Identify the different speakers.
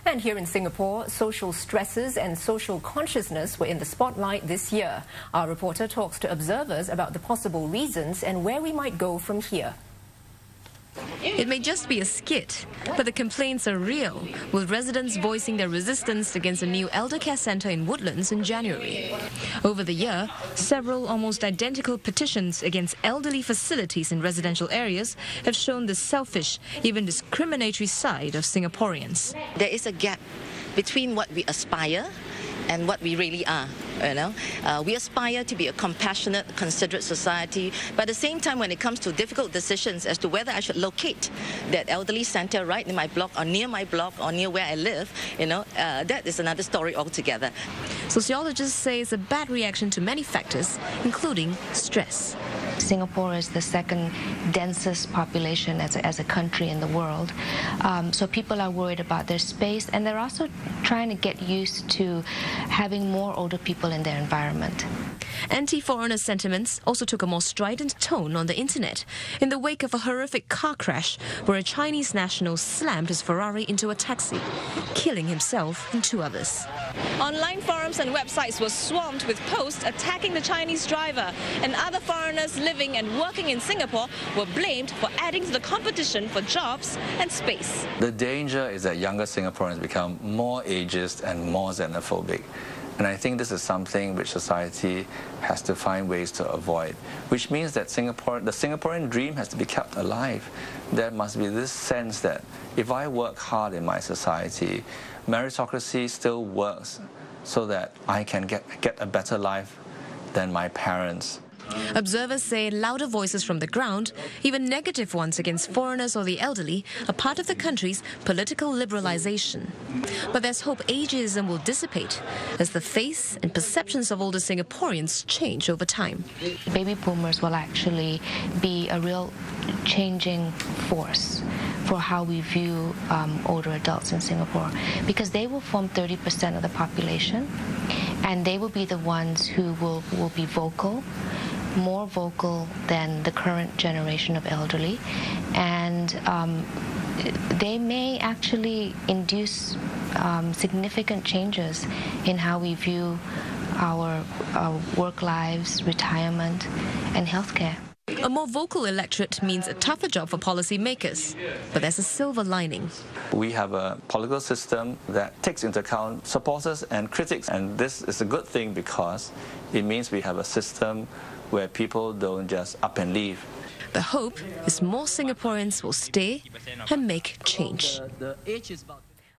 Speaker 1: And here in Singapore, social stresses and social consciousness were in the spotlight this year. Our reporter talks to observers about the possible reasons and where we might go from here.
Speaker 2: It may just be a skit, but the complaints are real, with residents voicing their resistance against a new elder care centre in Woodlands in January. Over the year, several almost identical petitions against elderly facilities in residential areas have shown the selfish, even discriminatory side of Singaporeans.
Speaker 3: There is a gap between what we aspire and what we really are. We aspire to be a compassionate, considerate society, but at the same time, when it comes to difficult decisions as to whether I should locate that elderly centre right in my block or near my block or near where I live, that is another story altogether.
Speaker 2: Sociologists say it's a bad reaction to many factors, including stress.
Speaker 4: Singapore is the second densest population as a country in the world. So people are worried about their space, and they're also trying to get used to having more older people in their environment.
Speaker 2: Anti-foreigner sentiments also took a more strident tone on the internet in the wake of a horrific car crash where a Chinese national slammed his Ferrari into a taxi, killing himself and two others. Online forums and websites were swamped with posts attacking the Chinese driver, and other foreigners living and working in Singapore were blamed for adding to the competition for jobs and space.
Speaker 5: The danger is that younger Singaporeans become more ageist and more xenophobic. And I think this is something which society has to find ways to avoid, which means that the Singaporean dream has to be kept alive. There must be this sense that if I work hard in my society, meritocracy still works so that I can get a better life than my parents.
Speaker 2: Observers say louder voices from the ground, even negative ones against foreigners or the elderly, are part of the country's political liberalisation. But there's hope ageism will dissipate as the face and perceptions of older Singaporeans change over time.
Speaker 4: Baby boomers will actually be a real changing force for how we view older adults in Singapore, because they will form 30% of the population, and they will be the ones who will be vocal, more vocal than the current generation of elderly, and they may actually induce significant changes in how we view our work lives, retirement, and healthcare.
Speaker 2: A more vocal electorate means a tougher job for policymakers, but there's a silver lining.
Speaker 5: We have a political system that takes into account supporters and critics, and this is a good thing because it means we have a system where people don't just up and leave.
Speaker 2: The hope is more Singaporeans will stay and make change.
Speaker 6: The age is about